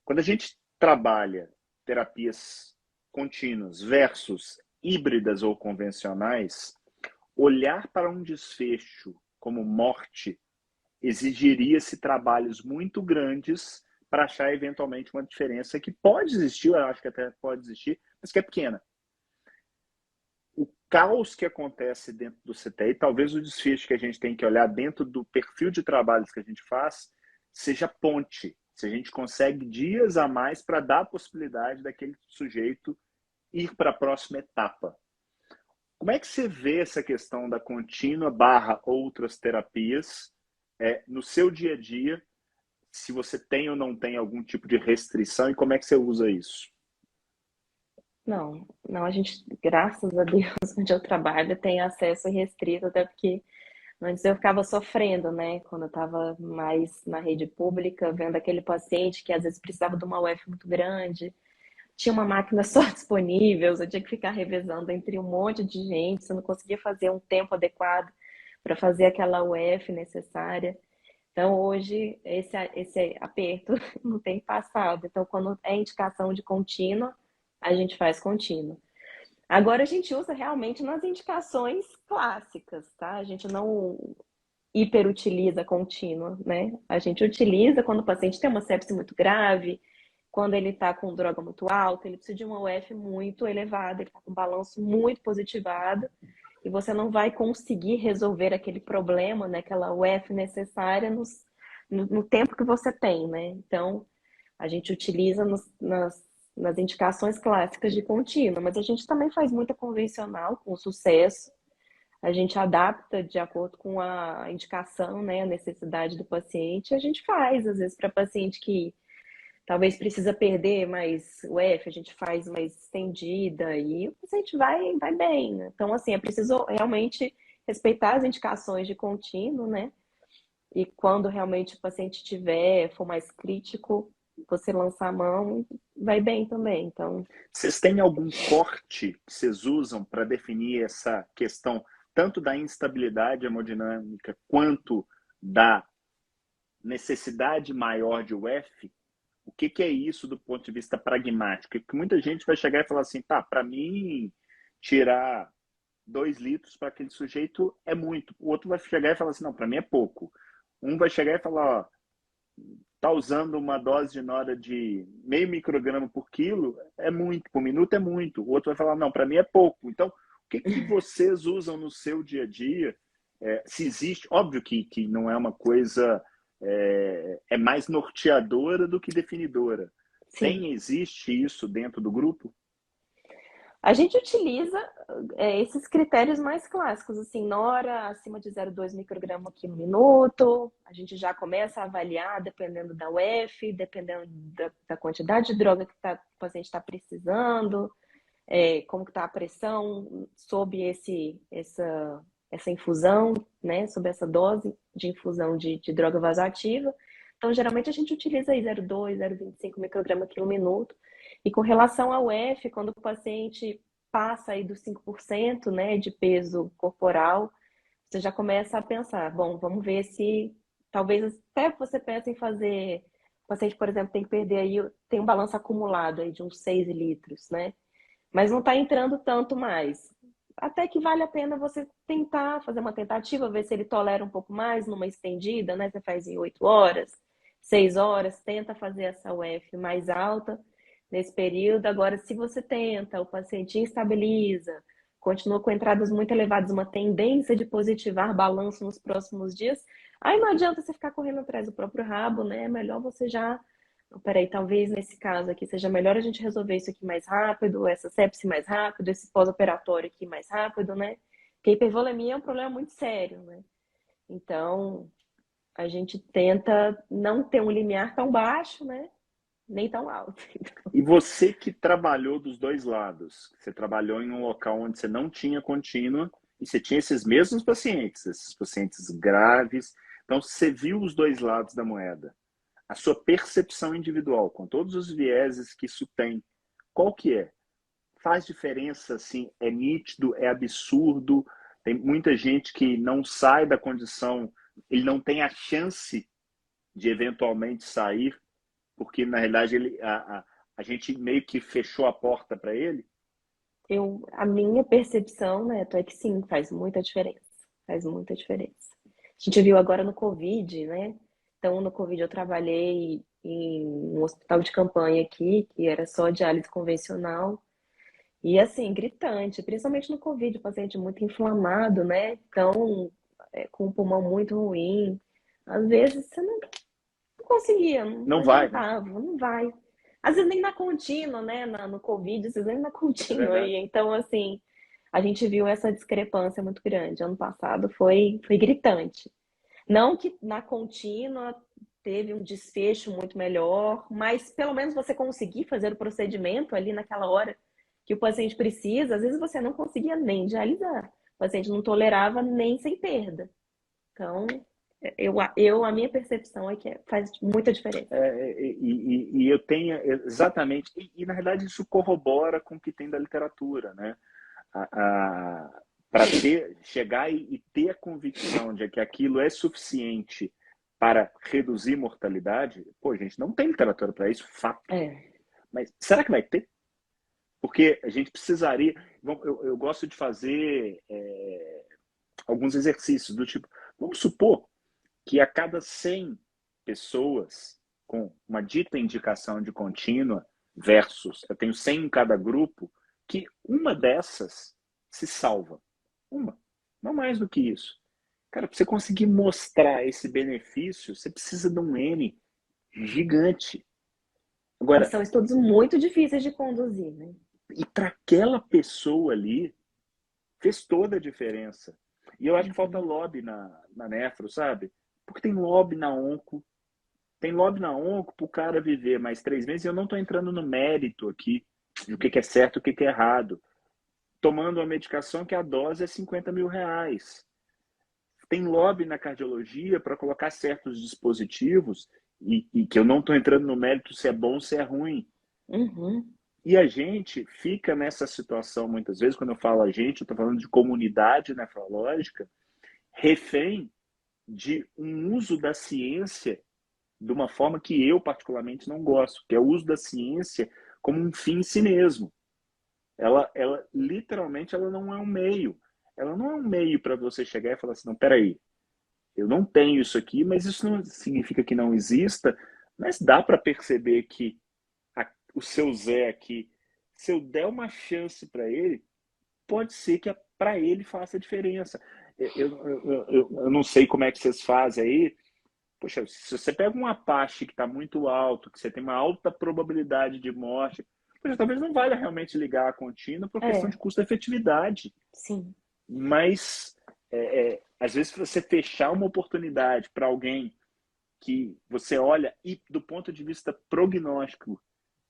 Quando a gente trabalha terapias contínuas versus híbridas ou convencionais, olhar para um desfecho como morte exigiria-se trabalhos muito grandes para achar eventualmente uma diferença que pode existir, eu acho que até pode existir, mas que é pequena. O caos que acontece dentro do CTI, talvez o desfecho que a gente tem que olhar dentro do perfil de trabalhos que a gente faz, seja ponte. Se a gente consegue dias a mais para dar a possibilidade daquele sujeito ir para a próxima etapa. Como é que você vê essa questão da contínua barra outras terapias no seu dia a dia, se você tem ou não tem algum tipo de restrição e como é que você usa isso? Não, não, a gente, graças a Deus, onde eu trabalho, tem acesso restrito, até porque antes eu ficava sofrendo, né? Quando eu estava mais na rede pública, vendo aquele paciente que às vezes precisava de uma UF muito grande, tinha uma máquina só disponível, eu tinha que ficar revezando entre um monte de gente, você não conseguia fazer um tempo adequado para fazer aquela UF necessária. Então, hoje, esse aperto não tem passado. Então, quando é indicação de contínua, a gente faz contínua. Agora, a gente usa realmente nas indicações clássicas, tá? A gente não hiperutiliza contínua, né? A gente utiliza quando o paciente tem uma sepse muito grave, quando ele está com droga muito alta, ele precisa de uma UF muito elevada, ele está com um balanço muito positivado, e você não vai conseguir resolver aquele problema, né, aquela UF necessária no tempo que você tem, né? Então, a gente utiliza nas indicações clássicas de contínua, mas a gente também faz muita convencional com sucesso. A gente adapta de acordo com a indicação, né, a necessidade do paciente. A gente faz, às vezes, para paciente que talvez precisa perder mais o F, a gente faz mais estendida e o paciente vai bem, né? Então, assim, é preciso realmente respeitar as indicações de contínuo, né? E quando realmente o paciente for mais crítico, você lançar a mão, vai bem também. Então, Vocês têm algum corte que vocês usam para definir essa questão, tanto da instabilidade hemodinâmica quanto da necessidade maior de UF? O que é isso do ponto de vista pragmático? Porque muita gente vai chegar e falar assim, tá, para mim, tirar 2 litros para aquele sujeito é muito. O outro vai chegar e falar assim, não, para mim é pouco. Um vai chegar e falar, ó, tá usando uma dose de nora de meio micrograma por quilo, é muito, por minuto é muito. O outro vai falar, não, para mim é pouco. Então, o que vocês usam no seu dia a dia? Se existe, óbvio que não é uma coisa, é mais norteadora do que definidora. sim. Existe isso dentro do grupo? A gente utiliza esses critérios mais clássicos, assim, nora acima de 0,2 micrograma quilo minuto. A gente já começa a avaliar dependendo da UF, dependendo da quantidade de droga que o paciente está precisando, como que está a pressão sob essa infusão, né, sob essa dose de infusão de droga vasoativa. Então, geralmente a gente utiliza aí 0,2, 0,25 micrograma quilo minuto. E com relação ao F, quando o paciente passa aí dos 5%, né, de peso corporal, você já começa a pensar, bom, vamos ver se talvez até você pense em fazer, o paciente, por exemplo, tem que perder aí, tem um balanço acumulado aí de uns 6 litros, né? Mas não está entrando tanto mais. Até que vale a pena você tentar fazer uma tentativa, ver se ele tolera um pouco mais numa estendida, né? Você faz em 8 horas, 6 horas, tenta fazer essa UF mais alta nesse período. Agora, se você tenta, o paciente instabiliza, continua com entradas muito elevadas, uma tendência de positivar balanço nos próximos dias, aí não adianta você ficar correndo atrás do próprio rabo, né? É melhor você já peraí, talvez nesse caso aqui seja melhor a gente resolver isso aqui mais rápido, essa sepse mais rápido, esse pós-operatório aqui mais rápido, né? Porque a hipervolemia é um problema muito sério, né? Então, a gente tenta não ter um limiar tão baixo, né? Nem tão alto. E você que trabalhou dos dois lados, você trabalhou em um local onde você não tinha contínua e você tinha esses pacientes graves. Então, você viu os dois lados da moeda. A sua percepção individual, com todos os vieses que isso tem, qual que é? Faz diferença, assim, é nítido, é absurdo. Tem muita gente que não sai da condição, ele não tem a chance de eventualmente sair, porque na realidade a gente meio que fechou a porta para ele. A minha percepção, né, é que sim, faz muita diferença. Faz muita diferença. A gente viu agora no Covid, né? Então, no Covid eu trabalhei em um hospital de campanha aqui, que era só diálise convencional. E assim, gritante, principalmente no Covid, o paciente muito inflamado, né? Então, com o pulmão muito ruim. Às vezes você não conseguia, não Não vai, né? adiantava, não vai. Às vezes nem na contínua, né? No Covid, às vezes nem na É contínua. E verdade. então, assim, a gente viu essa discrepância muito grande. Ano passado foi gritante. Não que na contínua teve um desfecho muito melhor, mas pelo menos você conseguir fazer o procedimento ali naquela hora que o paciente precisa, às vezes você não conseguia nem dialisar. O paciente não tolerava nem sem perda. Então, a minha percepção é que faz muita diferença. E eu tenho exatamente, na realidade isso corrobora com o que tem da literatura, né? Para chegar e ter a convicção de que aquilo é suficiente para reduzir mortalidade, pô, gente, não tem literatura para isso, fato. É. Mas será que vai ter? Porque a gente precisaria. Eu gosto de fazer alguns exercícios do tipo, vamos supor que a cada 100 pessoas com uma dita indicação de contínua versus eu tenho 100 em cada grupo, que uma dessas se salva. Uma. Não mais do que isso. Cara, para você conseguir mostrar esse benefício, você precisa de um N gigante. E Agora, são estudos muito difíceis de conduzir, né? e para aquela pessoa ali, fez toda a diferença. E eu acho que falta Uhum. lobby na Nefro, sabe? Porque tem lobby na Onco, tem lobby na onco para o cara viver mais 3 meses. Eu não estou entrando no mérito aqui de o que é certo e o que é errado. Tomando uma medicação que a dose é R$ 50.000. Tem lobby na cardiologia para colocar certos dispositivos e que eu não estou entrando no mérito se é bom ou se é ruim. Uhum. E a gente fica nessa situação, muitas vezes, quando eu falo a gente, eu estou falando de comunidade nefrológica, refém de um uso da ciência de uma forma que eu particularmente não gosto, que é o uso da ciência como um fim em si mesmo. Ela literalmente, ela não é um meio. Ela não é um meio para você chegar e falar assim, não, peraí, eu não tenho isso aqui, mas isso não significa que não exista, mas dá para perceber que o seu Zé aqui, se eu der uma chance para ele, pode ser que para ele faça diferença. Eu não sei como é que vocês fazem aí. Poxa, se você pega um Apache que está muito alto, que você tem uma alta probabilidade de morte, poxa, talvez não valha realmente ligar a contínua por questão de É, custo-efetividade. sim. Mas, às vezes, se você fechar uma oportunidade para alguém que você olha e, do ponto de vista prognóstico,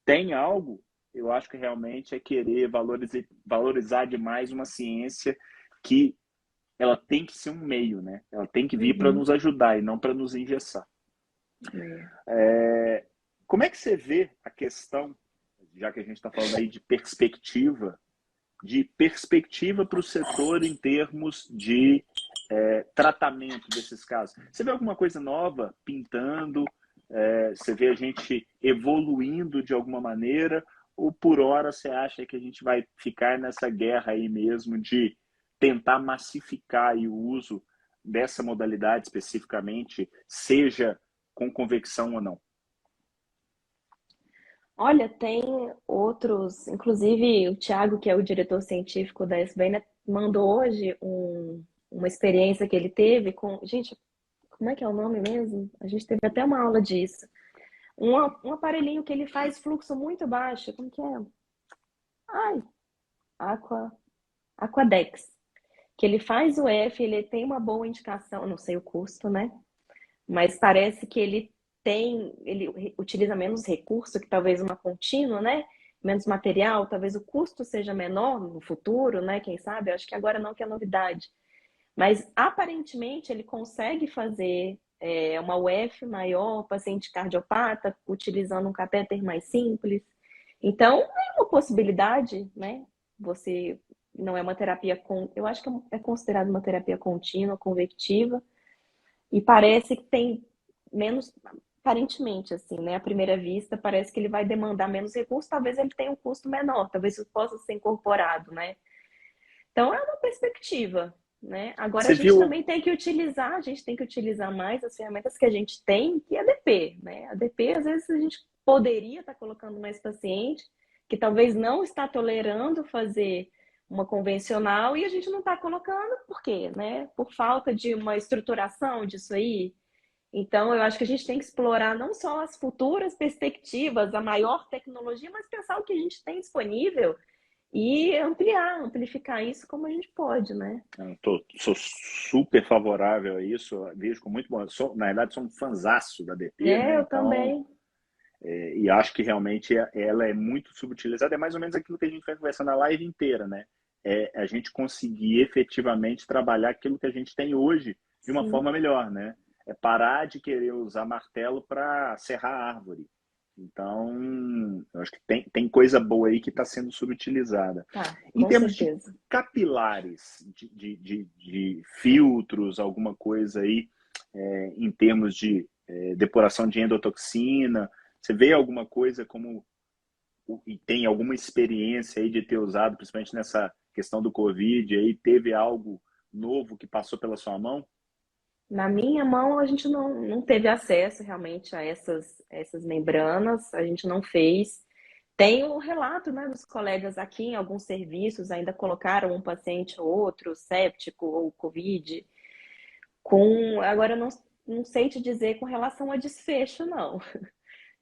tem algo, eu acho que realmente é querer valorizar demais uma ciência que ela tem que ser um meio, né? Ela tem que vir para Uhum. nos ajudar e não para nos engessar. É. Como é que você vê a questão, já que a gente está falando aí de perspectiva para o setor em termos de tratamento desses casos? Você vê alguma coisa nova pintando? Você vê a gente evoluindo de alguma maneira? Ou por hora você acha que a gente vai ficar nessa guerra aí mesmo de tentar massificar aí o uso dessa modalidade especificamente, seja com convecção ou não? Olha, tem outros, inclusive o Thiago, que é o diretor científico da SBN, mandou hoje uma experiência que ele teve com. Gente, como é que é o nome mesmo? A gente teve até uma aula disso. Um aparelhinho que ele faz fluxo muito baixo. Como que é? Ai, Aqua, Aquadex. Que ele faz o F, ele tem uma boa indicação, não sei o custo, né? Mas parece que ele utiliza menos recurso que talvez uma contínua, né? Menos material, talvez o custo seja menor no futuro, né? Quem sabe? Eu acho que agora não que é novidade. Mas aparentemente ele consegue fazer uma UF maior, paciente cardiopata, utilizando um catéter mais simples. Então, é uma possibilidade, né? Você não é uma terapia com, eu acho que é considerado uma terapia contínua, convectiva, e parece que tem menos, aparentemente, assim, né? À primeira vista, parece que ele vai demandar menos recursos, talvez ele tenha um custo menor, talvez isso possa ser incorporado, né? Então, é uma perspectiva, né? Agora, a Você gente viu? também tem que utilizar, a gente tem que utilizar mais as ferramentas que a gente tem, que é a DP, né? A DP, às vezes, a gente poderia estar colocando mais paciente que talvez não está tolerando fazer uma convencional e a gente não está colocando, por quê? Né? Por falta de uma estruturação disso aí. Então, eu acho que a gente tem que explorar não só as futuras perspectivas, a maior tecnologia, mas pensar o que a gente tem disponível e amplificar isso como a gente pode, né? Sou super favorável a isso, vejo com muito bom. Na verdade, sou um fanzaço da DP, né? Eu Então, também. e acho que realmente ela é muito subutilizada. É mais ou menos aquilo que a gente vai conversando a live inteira, né? É a gente conseguir efetivamente trabalhar aquilo que a gente tem hoje de uma Sim. forma melhor, né? É parar de querer usar martelo para serrar a árvore. Então, eu acho que tem coisa boa aí que está sendo subutilizada. Tá, Em com termos de certeza. capilares, de filtros, alguma coisa aí, em termos de depuração de endotoxina, você vê alguma coisa como e tem alguma experiência aí de ter usado, principalmente nessa questão do Covid, aí teve algo novo que passou pela sua mão? Na minha mão, a gente não teve acesso realmente a essas membranas, a gente não fez. Tem o relato, né, dos colegas aqui em alguns serviços, ainda colocaram um paciente ou outro, séptico ou Covid, agora eu não sei te dizer com relação a desfecho, não.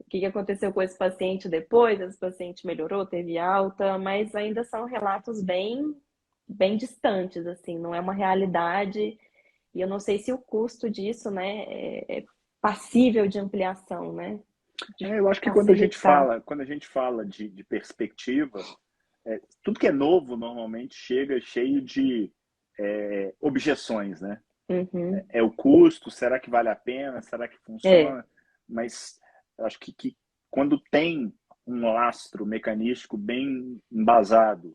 O que aconteceu com esse paciente depois, esse paciente melhorou, teve alta, mas ainda são relatos bem distantes, assim, não é uma realidade. E eu não sei se o custo disso, né, passível de ampliação, né? De Eu acho que facilitar. quando a gente fala de perspectiva, tudo que é novo normalmente chega cheio de objeções, né? Uhum. É o custo, será que vale a pena, será que É. funciona? Mas eu acho que quando tem um lastro mecanístico bem embasado,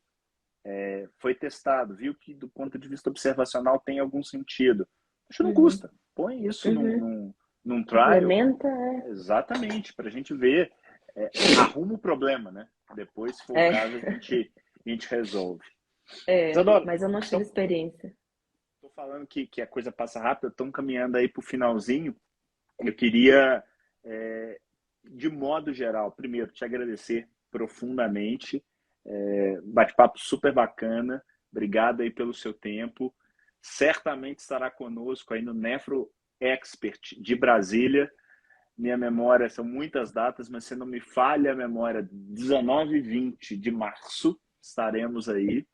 foi testado, viu que do ponto de vista observacional tem algum sentido. Acho que não Uhum. custa. Põe isso Uhum. num trial, Implementa, exatamente, para a gente ver, arruma o problema, né? Depois, se for o caso, a gente resolve. Isadora, mas eu não tive então, experiência. estou falando que a coisa passa rápido, estamos caminhando aí para o finalzinho. Eu queria, de modo geral, primeiro te agradecer profundamente. Bate-papo super bacana. Obrigado aí pelo seu tempo. Certamente estará conosco aí no Nefro Expert de Brasília. Minha memória são muitas datas, mas se não me falha a memória, 19 e 20 de março estaremos aí.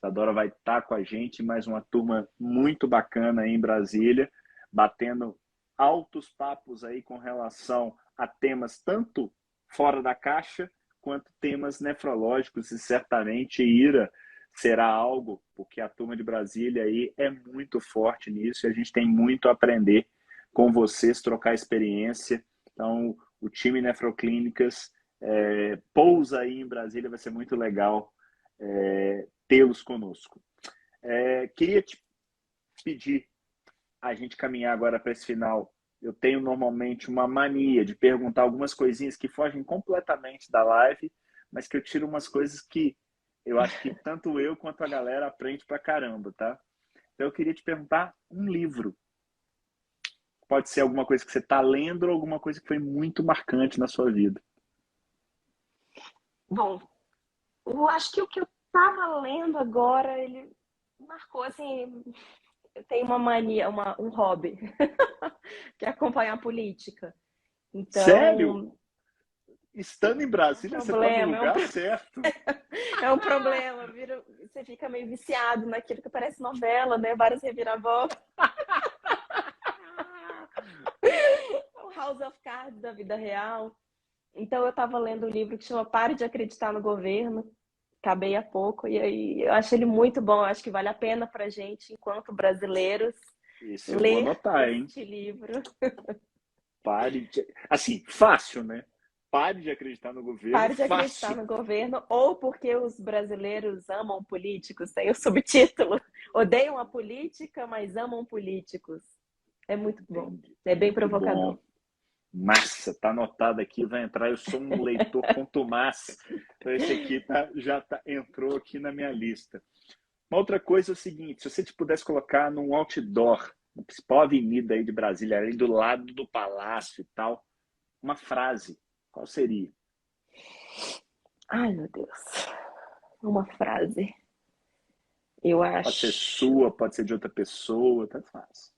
A Dora vai estar com a gente, mais uma turma muito bacana aí em Brasília, batendo altos papos aí com relação a temas tanto fora da caixa quanto temas nefrológicos, e certamente Ira será algo, porque a turma de Brasília aí é muito forte nisso e a gente tem muito a aprender com vocês, trocar experiência. Então, o time Nefroclínicas pousa aí em Brasília, vai ser muito legal tê-los conosco. Queria te pedir a gente caminhar agora para esse final. Eu tenho normalmente uma mania de perguntar algumas coisinhas que fogem completamente da live, mas que eu tiro umas coisas que eu acho que tanto eu quanto a galera aprende pra caramba, tá? Então eu queria te perguntar um livro. Pode ser alguma coisa que você está lendo ou alguma coisa que foi muito marcante na sua vida. Bom, eu acho que o que eu estava lendo agora, ele marcou assim. Eu tenho uma mania, um hobby, que é acompanhar a política. Sério? Então, Estando em é um Brasília, você está no problema, lugar certo. é um problema. Você fica meio viciado naquilo que parece novela, né? Várias reviravoltas. O House of Cards da vida real. Então, eu estava lendo um livro que chama Pare de Acreditar no Governo. Acabei há pouco, e aí eu acho ele muito bom. Eu acho que vale a pena para a gente, enquanto brasileiros, Esse eu vou ler anotar, hein? este livro. Pare de. Assim, fácil, né? Pare de acreditar no governo, Pare de acreditar fácil. no governo, ou porque os brasileiros amam políticos, tem o subtítulo. Odeiam a política, mas amam políticos. É muito bom. Entendi. É bem Muito bom. provocador. Massa, tá anotado aqui, vai entrar. Eu sou um leitor contumaz. Então, esse aqui entrou aqui na minha lista. Uma outra coisa é o seguinte: se você te pudesse colocar num outdoor, na principal avenida aí de Brasília, ali do lado do palácio e tal, uma frase, qual seria? Ai, meu Deus. Uma frase. Eu Pode ser acho. sua, pode ser de outra pessoa, tanto faz.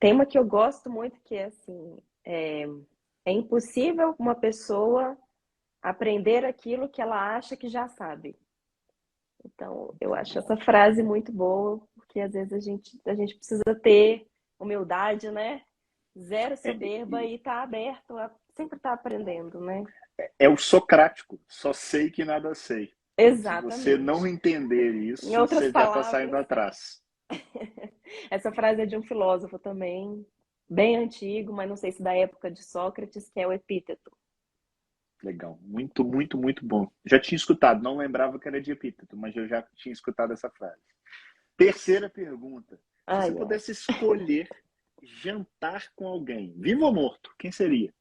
Tem uma que eu gosto muito que é assim: é impossível uma pessoa aprender aquilo que ela acha que já sabe. Então, eu acho essa frase muito boa, porque às vezes a gente precisa ter humildade, né? Zero É, soberba e tá aberto a sempre estar aprendendo, né? é o socrático, só sei que nada sei. Se você não Exatamente. entender Em isso, outras você já está saindo palavras, atrás. essa frase é de um filósofo também, bem antigo, mas não sei se da época de Sócrates, que é o Epíteto. Legal, muito, muito, muito bom. Já tinha escutado, não lembrava que era de epíteto, mas eu já tinha escutado essa frase. Terceira pergunta: se Ai, você ai. pudesse escolher jantar com alguém, vivo ou morto, quem seria?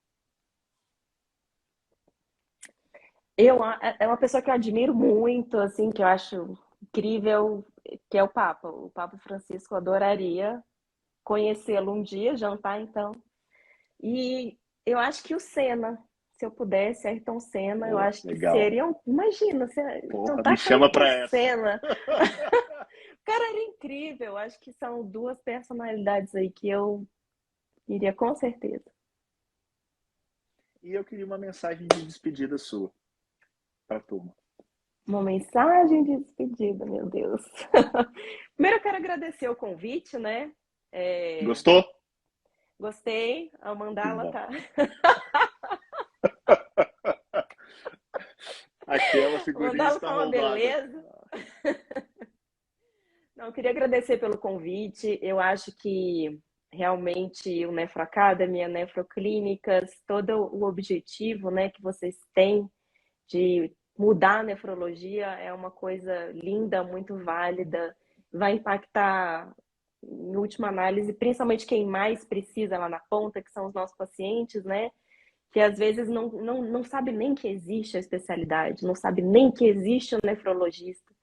É uma pessoa que eu admiro muito, assim, que eu acho incrível, que é o Papa. O Papa Francisco, eu adoraria conhecê-lo um dia, jantar então. E eu acho que o Senna, se eu pudesse, Ayrton Senna, eu Pô, acho que legal. seria imagina, você Porra, me jantar com chama Ayrton pra essa. Senna. O cara era incrível. Eu acho que são duas personalidades aí que eu iria com certeza. E eu queria uma mensagem de despedida sua para a turma. Uma mensagem de despedida, meu Deus. Primeiro eu quero agradecer o convite, né? É, Gostou? Gostei. A Que mandala bom. tá. Aquela A figurinha mandala está tá uma roubada. beleza. Não, eu queria agradecer pelo convite. Eu acho que realmente o Nefro Academy, a Nefroclínicas, todo o objetivo, né, que vocês têm de mudar a nefrologia é uma coisa linda, muito válida, vai impactar, em última análise, principalmente quem mais precisa lá na ponta, que são os nossos pacientes, né? Que às vezes não sabe nem que existe a especialidade, não sabe nem que existe o nefrologista.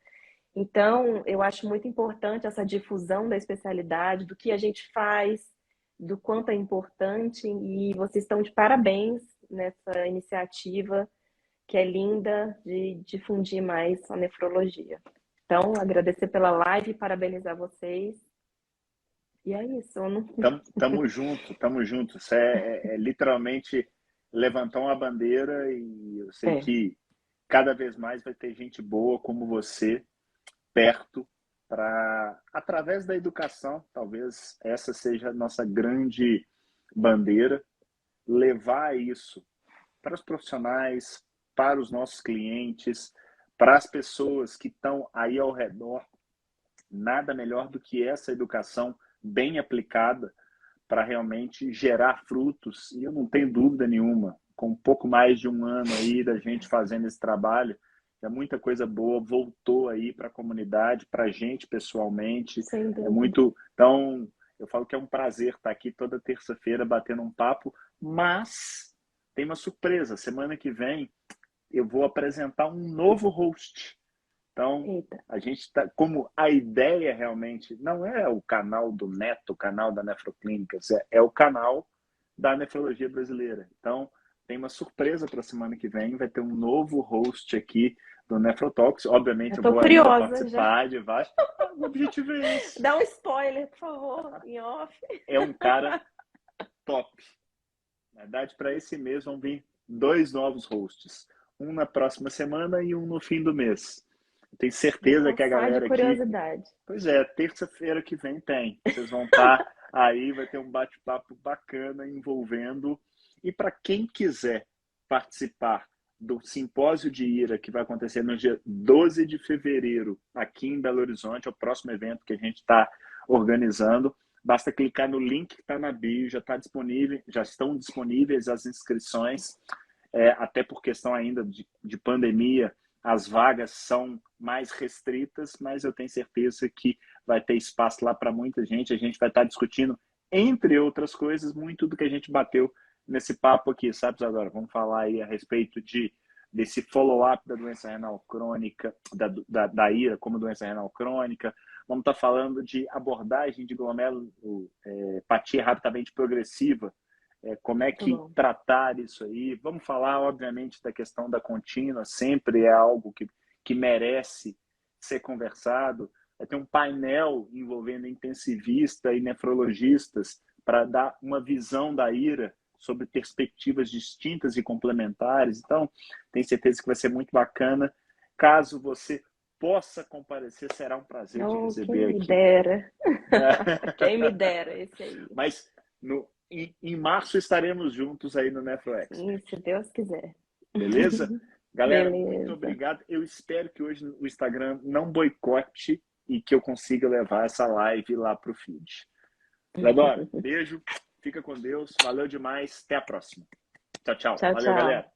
Então, eu acho muito importante essa difusão da especialidade, do que a gente faz, do quanto é importante, e vocês estão de parabéns nessa iniciativa que é linda de difundir mais a nefrologia. Então, agradecer pela live, parabenizar vocês. E é isso. Tamo junto, tamo junto. Isso é literalmente levantar uma bandeira e eu sei É, que cada vez mais vai ter gente boa como você perto para, através da educação, talvez essa seja a nossa grande bandeira, levar isso para os profissionais, para os nossos clientes, para as pessoas que estão aí ao redor. Nada melhor do que essa educação bem aplicada para realmente gerar frutos. E eu não tenho dúvida nenhuma, com um pouco mais de um ano aí da gente fazendo esse trabalho, é muita coisa boa voltou aí para a comunidade, para a gente pessoalmente. sem É dúvida. muito. Então, eu falo que é um prazer estar aqui toda terça-feira batendo um papo, mas tem uma surpresa. Semana que vem eu vou apresentar um novo host. Então, Eita. a gente está, como a ideia realmente não é o canal do Neto, o canal da Nefroclínicas, é o canal da nefrologia brasileira. Então, tem uma surpresa para a semana que vem, vai ter um novo host aqui do Nefrotalks. Obviamente, Eu eu tô vou ainda curiosa já. participar de vários. O objetivo é esse. Dá um spoiler, por favor, em off. É um cara top. Na verdade, para esse mês vão vir dois novos hosts. Um na próxima semana e um no fim do mês. Tenho Vou certeza que a coçar de galera aqui. curiosidade. Pois é, terça-feira que vem tem. Vocês vão estar aí, vai ter um bate-papo bacana envolvendo. E para quem quiser participar do Simpósio de IRA, que vai acontecer no dia 12 de fevereiro, aqui em Belo Horizonte, é o próximo evento que a gente está organizando. Basta clicar no link que está na bio, já está disponível, já estão disponíveis as inscrições, até por questão ainda de pandemia, as vagas são mais restritas, mas eu tenho certeza que vai ter espaço lá para muita gente. A gente vai estar discutindo, entre outras coisas, muito do que a gente bateu nesse papo aqui, sabe, agora vamos falar aí a respeito desse follow-up da doença renal crônica, da IRA como doença renal crônica. Vamos estar falando de abordagem de glomerulopatia rapidamente progressiva, como é Muito que bom. tratar isso aí. Vamos falar, obviamente, da questão da contínua, sempre é algo que merece ser conversado. Vai ter um painel envolvendo intensivista e nefrologistas para dar uma visão da IRA sobre perspectivas distintas e complementares. Então, tenho certeza que vai ser muito bacana. Caso você possa comparecer, será um prazer te Oh, quem receber me aqui. dera. Quem me dera, esse aí. Mas em março estaremos juntos aí no NefroX. Sim, se Deus quiser. Beleza? Galera, muito Beleza. obrigado. Eu espero que hoje o Instagram não boicote e que eu consiga levar essa live lá para o feed. Ledora, beijo. Fica com Deus. Valeu demais. Até a próxima. Tchau, tchau. Tchau, Valeu, tchau. galera.